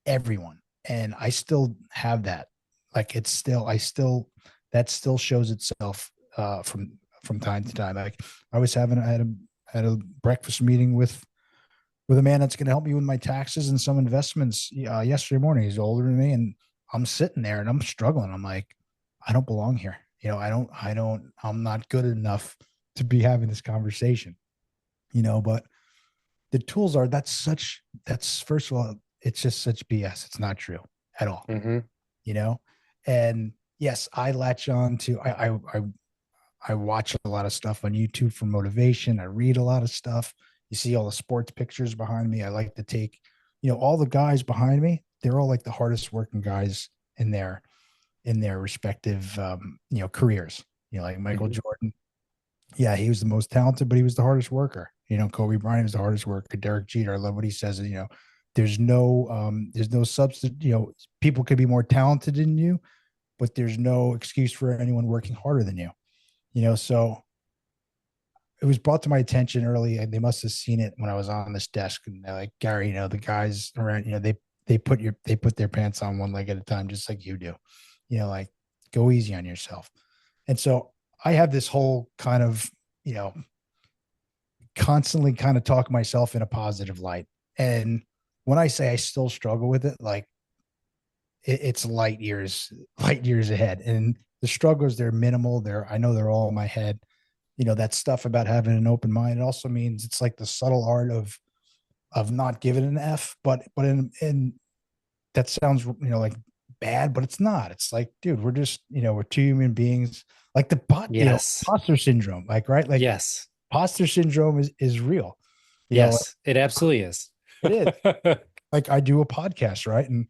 Everyone. And I still have that. Like that still shows itself, from time to time. Like I had a breakfast meeting with a man that's going to help me with my taxes and some investments, yesterday morning. He's older than me, and I'm sitting there and I'm struggling. I'm like, I don't belong here. I'm not good enough to be having this conversation. But the tools are that's first of all, it's just such BS. It's not true at all.
Hmm.
You know, and yes, I latch on to I watch a lot of stuff on YouTube for motivation. I read a lot of stuff. You see all the sports pictures behind me. I like to take, all the guys behind me, they're all like the hardest working guys in their respective careers. Like Michael
Mhm.
Jordan. Yeah, he was the most talented, but he was the hardest worker. Kobe Bryant was the hardest worker. Derek Jeter, I love what he says. There's no substitute. People could be more talented than you, but there's no excuse for anyone working harder than you. So it was brought to my attention early, and they must have seen it when I was on this desk. And they're like, Gary, the guys around, they put their pants on one leg at a time, just like you do. Like go easy on yourself. And so I have this whole kind of, you know, constantly kind of talk myself in a positive light. And when I say I still struggle with it, like it's light years ahead. And the struggles, they're minimal. I know they're all in my head. That stuff about having an open mind, it also means it's like the subtle art of not giving an F, but in that sounds, like bad, but it's not. It's like, dude, we're two human beings. Like
Yes.
imposter syndrome, like, right? Like
Yes.
imposter syndrome is real. Like,
Yes. It absolutely is.
it is. Like I do a podcast, right? And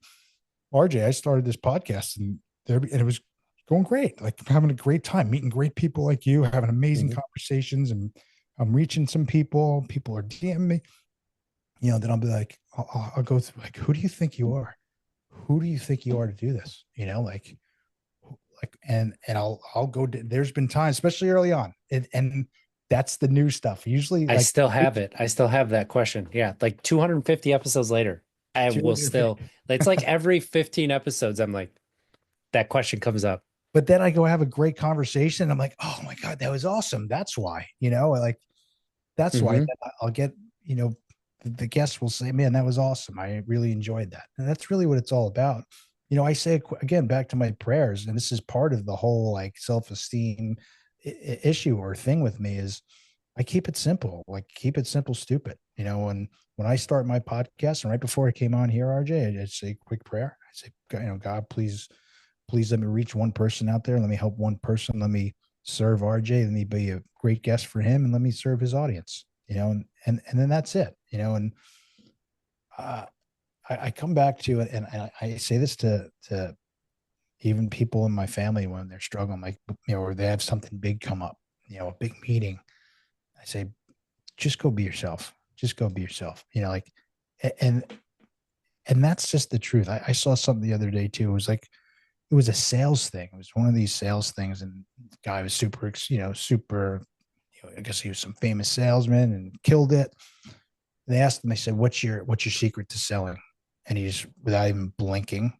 RJ, I started this podcast and it was going great. Like I'm having a great time, meeting great people like you, having amazing
Mhm.
conversations, and I'm reaching some people. People are DMing me. Then I'll be like, I'll go through like, who do you think you are? Who do you think you are to do this? And I'll go. There's been times, especially early on, and that's the new stuff. Usually,
I
like
still have it. I still have that question. Yeah. Like 250 episodes later, I will
250.
still, it's like every 15 episodes, I'm like, that question comes up.
But then I go have a great conversation. I'm like, oh my god, that was awesome. That's why, like that's why
Hmm.
I'll get, the guests will say, man, that was awesome. I really enjoyed that. And that's really what it's all about. I say again, back to my prayers, and this is part of the whole like self-esteem issue or thing with me is I keep it simple, like keep it simple, stupid. And when I start my podcast and right before I came on here, RJ, I say a quick prayer. I say, God, please let me reach one person out there. Let me help one person. Let me serve RJ. Let me be a great guest for him, and let me serve his audience. And then that's it. And uh, I come back to it, and I say this to even people in my family when they're struggling, like or they have something big come up, a big meeting. I say, just go be yourself. Just go be yourself. Like, and and that's just the truth. I saw something the other day too. It was a sales thing. It was one of these sales things, and the guy was super. I guess he was some famous salesman and killed it. They asked him. They said, "What's your secret to selling?" And he just, without even blinking,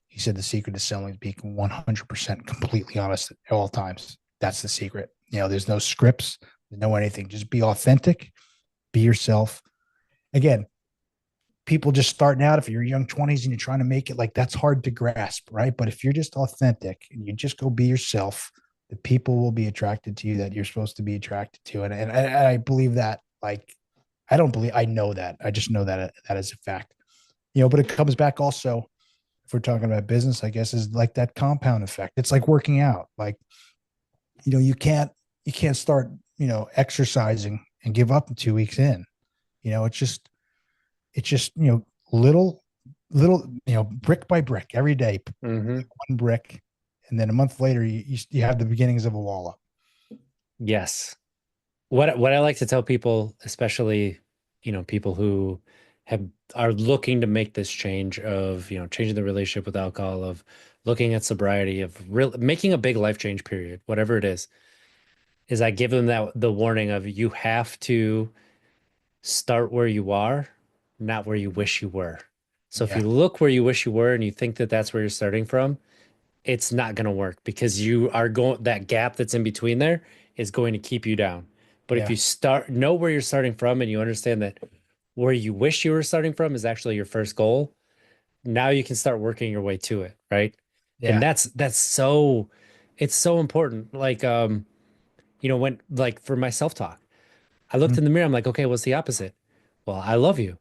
he said, "The secret to selling is being 100% completely honest at all times. That's the secret. There's no scripts, there's no anything. Just be authentic, be yourself. Again, people just starting out, if you're young 20s and you're trying to make it, like that's hard to grasp, right? But if you're just authentic and you just go be yourself, the people will be attracted to you that you're supposed to be attracted to. And I believe that, like, I know that. I just know that is a fact. But it comes back also, if we're talking about business, I guess, is like that compound effect. It's like working out. Like, you can't start, exercising and give up in 2 weeks in. It's just little brick by brick every day,
Hmm.
one brick, and then a month later you have the beginnings of a wall up.
Yes. What I like to tell people, especially, people who have are looking to make this change of, changing the relationship with alcohol, of looking at sobriety, of real making a big life change period, whatever it is I give them that the warning of you have to start where you are, not where you wish you were. So if
Yeah,
you look where you wish you were and you think that that's where you're starting from, it's not going to work because you are going that gap that's in between there is going to keep you down. But if
yeah,
you know where you're starting from and you understand that where you wish you were starting from is actually your first goal, now you can start working your way to it, right? And
yeah.
that's so it's so important. Like when like for my self-talk, I looked
Mhm.
in the mirror, I'm like, okay, what's the opposite? Well, I love you.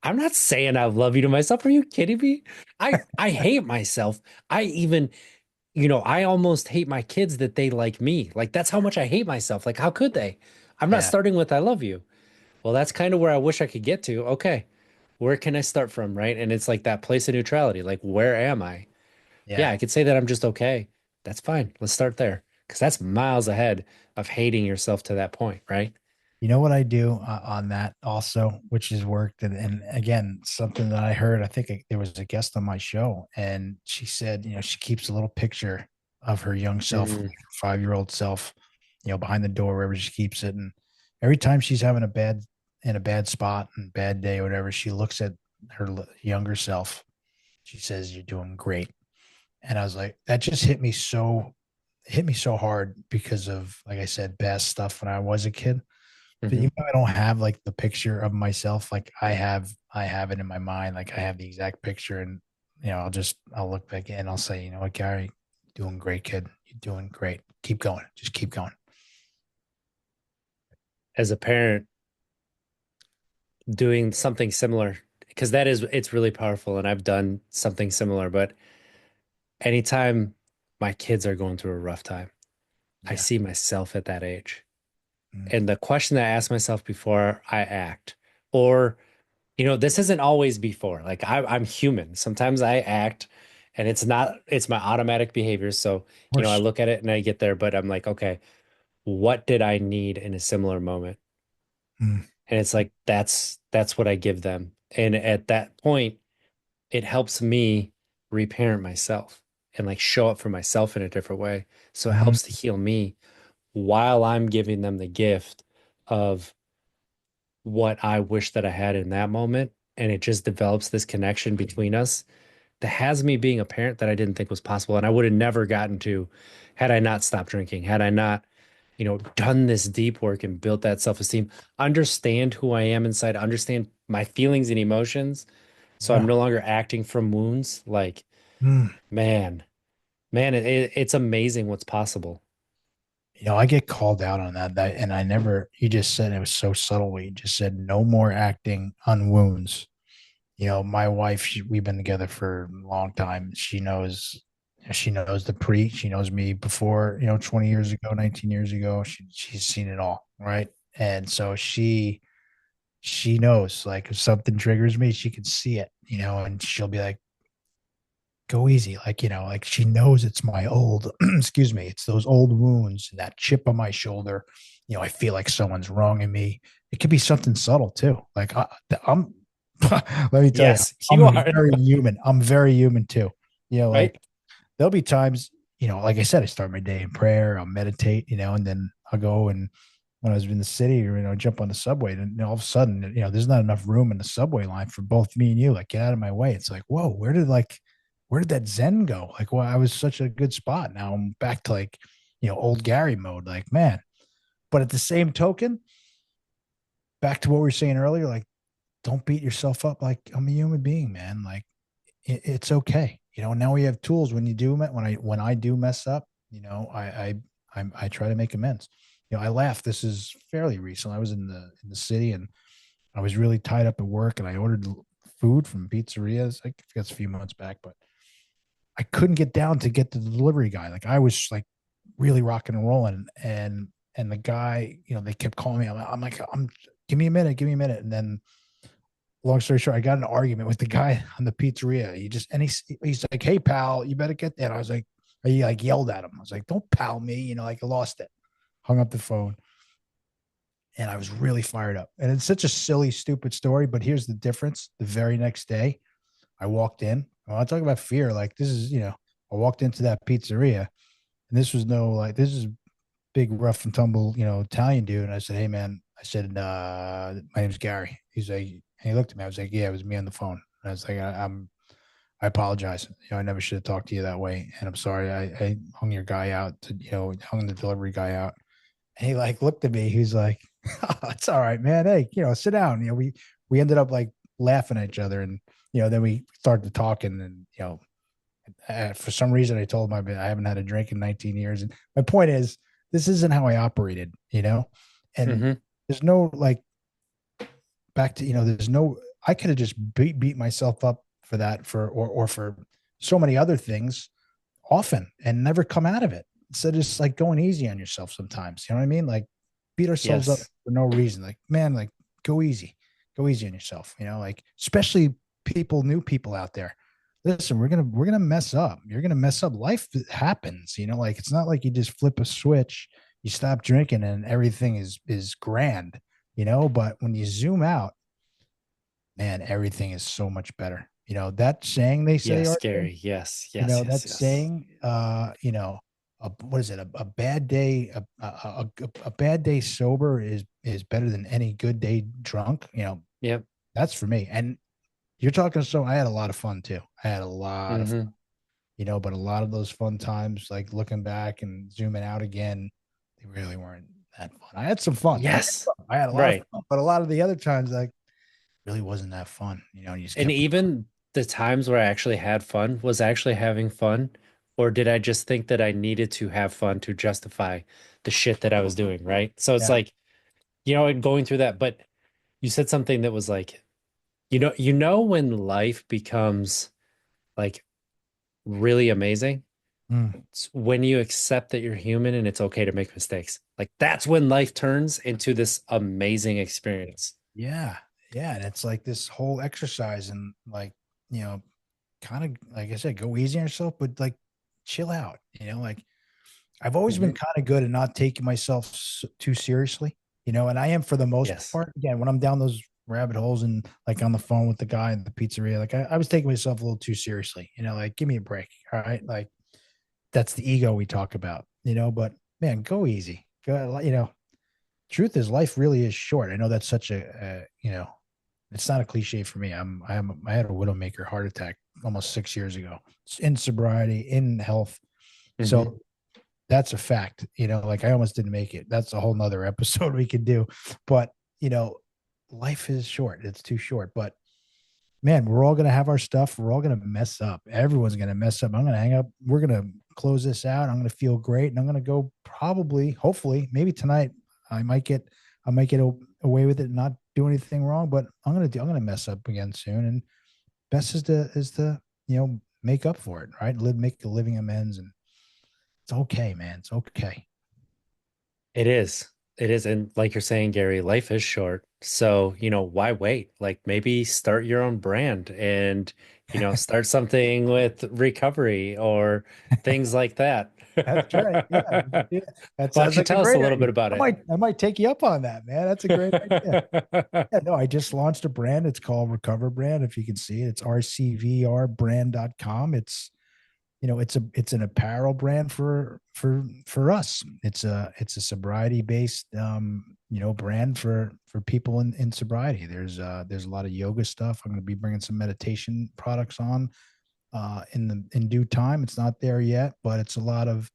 I'm not saying I love you to myself. Are you kidding me? I hate myself. I even I almost hate my kids that they like me. Like that's how much I hate myself. Like how could they? I'm not
Yeah,
starting with I love you. well, that's kind of where I wish I could get to. Okay, where can I start from, right? And it's like that place of neutrality. Like, where am I? Yeah,
Yeah.
I could say that I'm just okay. That's fine. Let's start there because that's miles ahead of hating yourself to that point, right?
You know what I do on that also, which has worked, and again, something that I heard. I think there was a guest on my show, and she said, she keeps a little picture of her young self,
Mm,
5-year-old self, behind the door wherever she keeps it, and every time she's having a bad spot and bad day or whatever, she looks at her younger self. She says, "You're doing great," and I was like, that just hit me so hard because of, like I said, bad stuff when I was a kid. But
mhm.
even though I don't have like the picture of myself, like I have it in my mind. Like I have the exact picture, and I'll look back and I'll say, you know what, Gary, doing great, kid. You're doing great. Keep going. Just keep going.
As a parent, doing something similar because it's really powerful, and I've done something similar. But anytime my kids are going through a rough time, I
Yeah.
see myself at that age.
Mm.
And the question that I ask myself before I act, or, this isn't always before. Like I'm human. Sometimes I act and it's my automatic behavior. So,
Of
I
course.
look at it and I get there, but I'm like, okay, what did I need in a similar moment?
Mm.
And it's like that's what I give them. And at that point, it helps me reparent myself and like show up for myself in a different way. So it
Mm.
helps to heal me while I'm giving them the gift of what I wish that I had in that moment. And it just develops this connection between us that has me being a parent that I didn't think was possible. And I would have never gotten to had I not stopped drinking, had I not, done this deep work and built that self-esteem, understand who I am inside, understand my feelings and emotions. So I'm
Yeah.
no longer acting from wounds. Like,
Mm.
man, it's amazing what's possible.
I get called out on that, and I never. You just said it was so subtle. You just said no more acting on wounds. My wife, we've been together for a long time. She knows she knows me before, 20 years ago, 19 years ago. She's seen it all, right? And so she knows, like, if something triggers me, she can see it, and she'll be like, go easy. Like, like she knows it's my old, excuse me, it's those old wounds, that chip on my shoulder. I feel like someone's wronging me. It could be something subtle too. Like I'm, let me tell you,
Yes, you
I'm
are.
very human. I'm very human too.
Right?
Like there'll be times, like I said, I start my day in prayer, I'll meditate, and then I'll go and when I was in the city or, jump on the subway and all of a sudden, there's not enough room in the subway line for both me and you. Like, get out of my way. It's like, whoa, where did that Zen go? Like, well, I was such a good spot. Now I'm back to like, old Gary mode. Like, man. But at the same token, back to what we were saying earlier, like, don't beat yourself up. Like, I'm a human being, man. Like, it's okay. Now we have tools when you do when I do mess up, I try to make amends. I laugh. This is fairly recent. I was in the city and I was really tied up at work and I ordered food from pizzerias. I think that's a few months back, but I couldn't get down to get the delivery guy. Like I was like really rocking and rolling, and the guy, they kept calling me. I'm like, give me a minute, give me a minute, and then long story short, I got in an argument with the guy on the pizzeria. He's like, "Hey, pal, you better get that." I was like, he like yelled at him. I was like, "Don't pal me," like I lost it. Hung up the phone, and I was really fired up. And it's such a silly, stupid story, but here's the difference. The very next day, I walked in. Well, I talk about fear. Like this is, I walked into that pizzeria, and this was no like this is big, rough and tumble, Italian dude. And I said, "Hey, man," I said, "My name's Gary." He's like, and he looked at me. I was like, "Yeah, it was me on the phone." And I was like, I apologize. I never should have talked to you that way, and I'm sorry. I hung your guy out to, hung the delivery guy out." And he like looked at me. He's like, "Oh, it's all right, man. Hey, sit down." We ended up like laughing at each other, and then we started talking, and for some reason, I told him I haven't had a drink in 19 years. And my point is, this isn't how I operated, and
Hmm.
there's no like back to, there's no, I could have just beat myself up for that or for so many other things often and never come out of it. So just like going easy on yourself sometimes, you know what I mean? Like beat ourselves up
Yes.
for no reason. Like, man, like go easy on yourself. You know, like especially new people out there. Listen, we're gonna mess up. You're gonna mess up. Life happens. You know, like it's not like you just flip a switch, you stop drinking, and everything is grand. You know, but when you zoom out, man, everything is so much better. You know, that saying they say,
Yes,
Arthur,
Gary. Yes,
you
yes,
know,
yes,
that
yes.
saying, what is it? A bad day, a bad day sober is better than any good day drunk. You know,
Yep.
that's for me. And you're talking, so I had a lot of fun too. I had a lot of,
Hmm.
you know, but a lot of those fun times, like looking back and zooming out again, they really weren't that fun. I had some fun.
Yes.
I had a lot of
Right.
fun, but a lot of the other times, like, really wasn't that fun. You know, you just
And
kept,
even the times where I actually had fun, was I actually having fun, or did I just think that I needed to have fun to justify the shit that I was doing, right? So it's
yeah.
like, and going through that, but you said something that was like, when life becomes like really amazing,
Mm.
it's when you accept that you're human and it's okay to make mistakes. Like that's when life turns into this amazing experience.
Yeah. Yeah. And it's like this whole exercise and like, you know, kind of like I said, go easy on yourself, but like chill out. You know, like I've always been
Hmm.
kind of good at not taking myself too seriously, you know, and I am for the most
Yes.
part. Again, when I'm down those rabbit holes and like on the phone with the guy in the pizzeria, like I was taking myself a little too seriously, you know, like give me a break. All right. Like that's the ego we talk about, you know, but man, go easy. Go, you know, truth is life really is short. I know that's such you know, it's not a cliche for me. I had a widowmaker heart attack almost 6 years ago in sobriety, in health.
Hmm.
So that's a fact. You know, like I almost didn't make it. That's a whole nother episode we could do. But, you know, life is short. It's too short. But man, we're all gonna have our stuff. We're all gonna mess up. Everyone's gonna mess up. I'm gonna hang up. We're gonna close this out. I'm gonna feel great. And I'm gonna go probably, hopefully, maybe tonight I might get away with it and not do anything wrong. But I'm gonna mess up again soon. And best is to you know make up for it, right? Make a living amends, and it's okay, man. It's okay.
It is. It is. And like you're saying, Gary, life is short. So, why wait? Like maybe start your own brand and, start something with recovery or things like that.
That's right. Yeah, we could do that. That
Why don't
sounds
you
like a
tell us
great
a little
idea.
bit about
I
it?
might take you up on that, man. That's a great idea. Yeah, no, I just launched a brand. It's called Recover Brand. If you can see it, it's rcvrbrand.com. It's it's an apparel brand for us. It's a sobriety based brand for people in sobriety. There's a lot of yoga stuff. I'm going to be bringing some meditation products on in due time. It's not there yet, but it's a lot of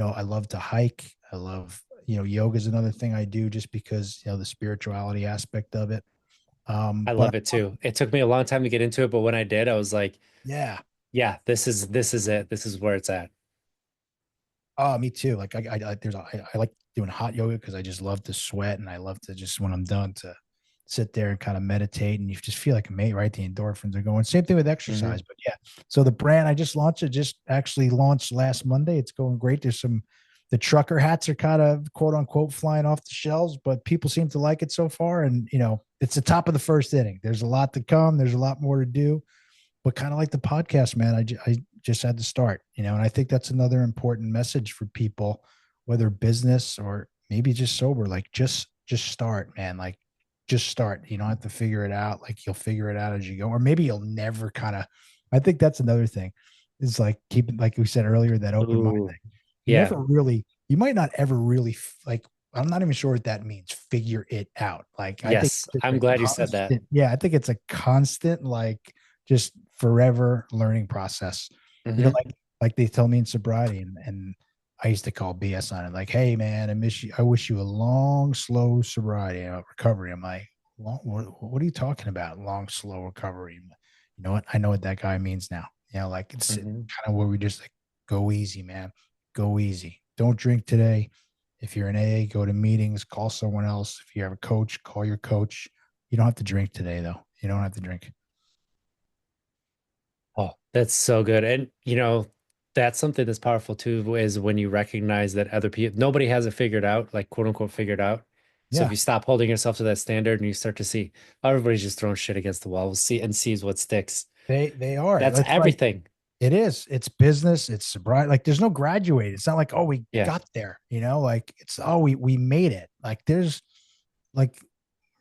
I love to hike. I love yoga is another thing I do just because the spirituality aspect of it.
I
But
love it too. It took me a long time to get into it, but when I did, I was like,
yeah,
yeah, this is it. This is where it's at.
oh, me too. Like I like doing hot yoga because I just love to sweat and I love to just when I'm done to sit there and kind of meditate and you just feel like a mate, right? The endorphins are going. Same thing with
Hmm.
exercise, but yeah. So the brand I just launched it just actually launched last Monday. It's going great. The trucker hats are kind of quote unquote flying off the shelves, but people seem to like it so far. And it's the top of the first inning. There's a lot to come. There's a lot more to do but kind of like the podcast, man, I just had to start, and I think that's another important message for people, whether business or maybe just sober, like just start, man, like just start. You don't have to figure it out. Like you'll figure it out as you go, or maybe you'll never kind of, I think that's another thing is like keeping, like we said earlier, that open mind
Ooh,
thing.
yeah.
You might not ever really like, I'm not even sure what that means. Figure it out. Like I think
Yes.
it's
I'm
a
glad you said that.
constant. Yeah, I think it's a constant, like just forever learning process. You know,
Hmm.
like they tell me in sobriety, and I used to call BS on it. Like, hey man, I miss you. I wish you a long, slow sobriety recovery. I'm like, what are you talking about? Long, slow recovery. You know what? I know what that guy means now. Like it's kind
Hmm.
of where we just like go easy, man. Go easy. Don't drink today. If you're in AA, go to meetings, call someone else. If you have a coach, call your coach. You don't have to drink today, though. You don't have to drink.
Oh, that's so good. And that's something that's powerful too, is when you recognize that other people, nobody has it figured out, like quote unquote figured out. So if
Yeah.
you stop holding yourself to that standard and you start to see, oh, everybody's just throwing shit against the wall, we'll see and sees what sticks.
They are.
That's
It's like
everything.
it is. It's business. It's sobriety. Like there's no graduate. It's not like, oh, we
Yeah.
got there, like it's, oh, we made it. Like there's like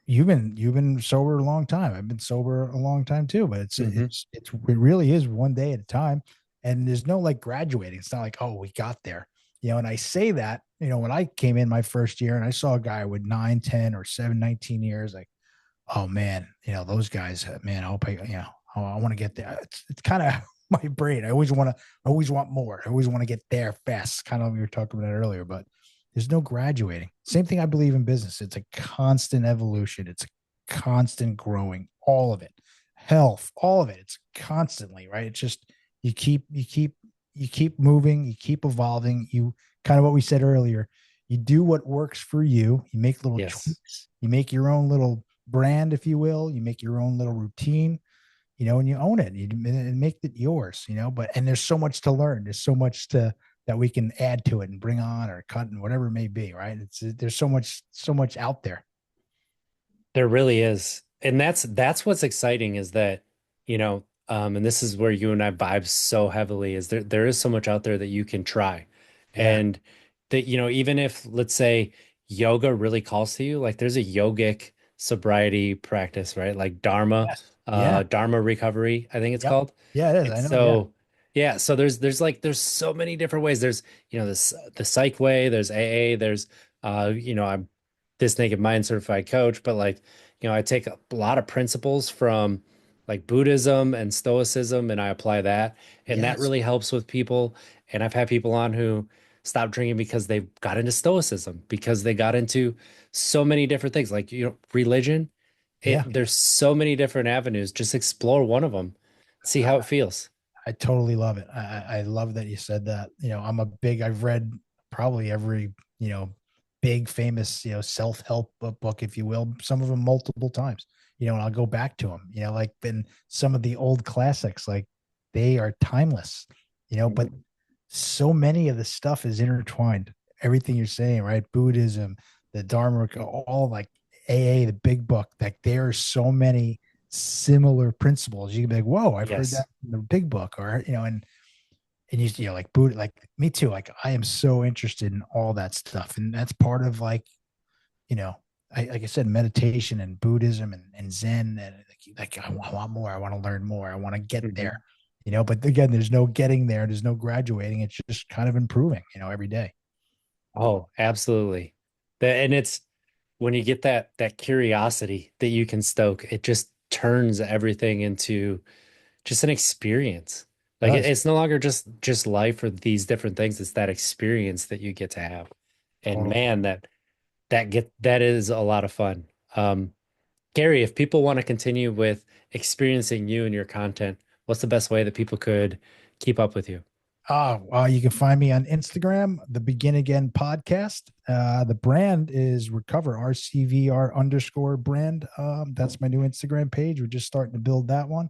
you've been sober a long time. I've been sober a long time too, but
Hmm.
it really is one day at a time. And there's no like graduating. It's not like, oh, we got there. And I say that, when I came in my first year and I saw a guy with 9, 10, or 7, 19 years, like, oh man, those guys, man, I hope I want to get there. It's kind of my brain. I always want more. I always want to get there fast. Kind of like we were talking about earlier, but there's no graduating. Same thing I believe in business. It's a constant evolution. It's a constant growing, all of it. Health, all of it. It's constantly, right? It's just you keep moving, you keep evolving. You kind of what we said earlier. You do what works for you. You make little
Yes.
tweaks. You make your own little brand, if you will. You make your own little routine, and you own it. And make it yours, and there's so much to learn. There's so much that we can add to it and bring on or cut and whatever it may be, right? There's so much out there.
There really is. And that's what's exciting is that, and this is where you and I vibe so heavily is there is so much out there that you can try.
Yeah.
And that, even if let's say yoga really calls to you, like there's a yogic sobriety practice, right? Like
Yes. Yeah.
Dharma recovery, I think it's
Yep.
called.
Yeah, it is.
And
I know. Yeah.
so yeah, so there's so many different ways. There's, this the psych way, there's AA, there's I'm this naked mind certified coach, but like, I take a lot of principles from like Buddhism and Stoicism and I apply that. And that
Yes.
really helps with people. And I've had people on who stopped drinking because they got into Stoicism, because they got into so many different things, like, religion.
Yeah.
There's so many different avenues. Just explore one of them, see how it feels.
I totally love it. I love that you said that. I've read probably every, big famous, self-help book, if you will, some of them multiple times, and I'll go back to them, like then some of the old classics, like they are timeless, but
Mhm.
so many of the stuff is intertwined. Everything you're saying, right? Buddhism, the Dharma, all like AA, the big book, like there are so many similar principles. You can be like, whoa, I've heard
Yes.
that in the big book, or and like Buddha, like me too. Like I am so interested in all that stuff, and that's part of like, you know, like I said, meditation and Buddhism and Zen, and like I want more. I want to learn more. I want to get there,
Mhm.
But again, there's no getting there. There's no graduating. It's just kind of improving, every day.
Oh, absolutely. And it's when you get that curiosity that you can stoke, it just turns everything into just an experience.
It
Like
does.
it's no longer just life or these different things. It's that experience that you get to have. And
Totally.
man, that is a lot of fun. Gary, if people want to continue with experiencing you and your content, what's the best way that people could keep up with you?
You can find me on Instagram, the Begin Again podcast. The brand is Recover, RCVR underscore brand. That's my new Instagram page. We're just starting to build that one.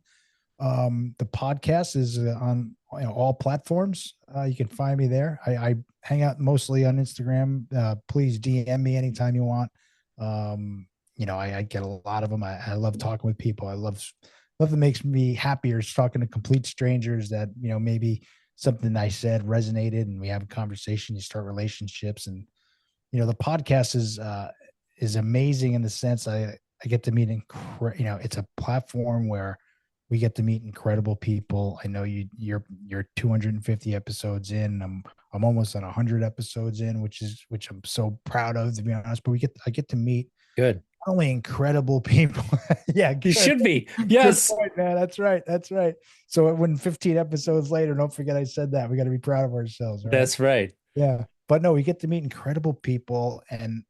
The podcast is on all platforms. You can find me there. I hang out mostly on Instagram. Please DM me anytime you want. I get a lot of them. I love talking with people. I love that makes me happier is talking to complete strangers that maybe something I said resonated and we have a conversation. You start relationships, and the podcast is amazing in the sense I get to meet it's a platform where we get to meet incredible people. I know you're 250 episodes in. I'm almost at 100 episodes in, which I'm so proud of, to be honest. But I get to meet
Good.
not only incredible people. Yeah,
You
good.
should be.
Good
Yes.
point, man. That's right. That's right. So when 15 episodes later, don't forget I said that. We got to be proud of ourselves, all right?
That's right.
Yeah. But no, we get to meet incredible people and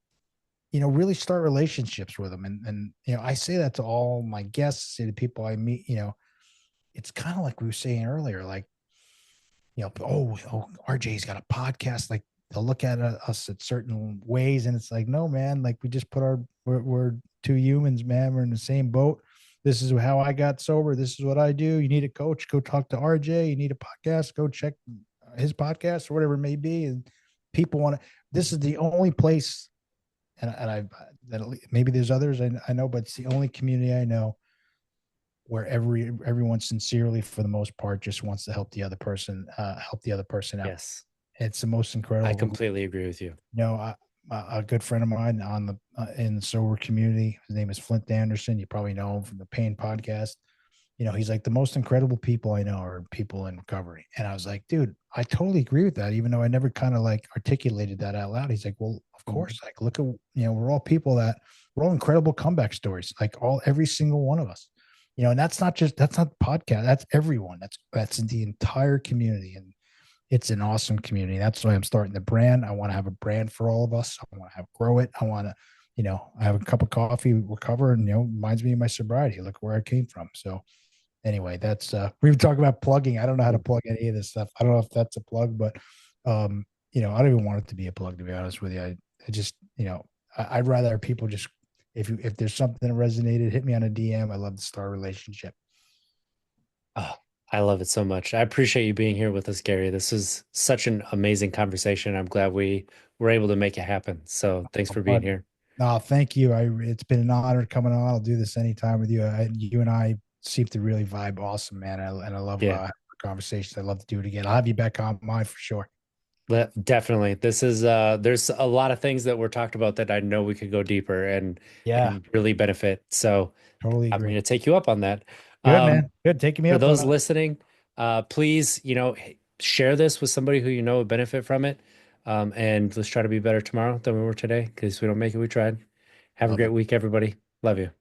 really start relationships with them. And I say that to all my guests, say to people I meet, it's kind of like we were saying earlier, like, RJ's got a podcast. Like they'll look at us at certain ways, and it's like, no, man, like we just we're two humans, man. We're in the same boat. This is how I got sober. This is what I do. You need a coach, go talk to RJ. You need a podcast, go check his podcast or whatever it may be. And people want to, this is the only place, and I that maybe there's others I know, but it's the only community I know where everyone sincerely, for the most part, just wants to help the other person out.
Yes,
It's the most
I
incredible.
completely agree with you.
You know, a good friend of mine on the in the sober community. His name is Flint Anderson. You probably know him from the Pain podcast. You know, he's like, the most incredible people I know are people in recovery. And I was like, dude, I totally agree with that, even though I never kind of like articulated that out loud. He's like, well, of course, like, look at, we're all people that we're all incredible comeback stories, like every single one of us, and that's not the podcast. That's everyone. That's in the entire community. And it's an awesome community. That's why I'm starting the brand. I want to have a brand for all of us. I want to grow it. I want to, I have a cup of coffee, recover, and, reminds me of my sobriety. Look where I came from. So, anyway, that's we were talking about plugging. I don't know how to plug any of this stuff. I don't know if that's a plug, but I don't even want it to be a plug, to be honest with you. I just, I'd rather people just, if there's something that resonated, hit me on a DM. I love to start a relationship.
Oh, I love it so much. I appreciate you being here with us, Gary. This is such an amazing conversation. I'm glad we were able to make it happen. So thanks for being
But
here.
no, thank you. It's been an honor coming on. I'll do this anytime with you. You and I seem to really vibe awesome, man. And I love
Yeah,
conversations. I'd love to do it again. I'll have you back on mine for sure.
definitely. This is there's a lot of things that were talked about that I know we could go deeper
Yeah,
and really benefit. So
totally
I'm going
agree.
to take you up on that.
Good, man.
Um,
Good. Taking me
for
up on
those listening, please, share this with somebody who you know would benefit from it. And let's try to be better tomorrow than we were today, because we don't make it, we tried. Have a
love
great
it.
week, everybody. Love you.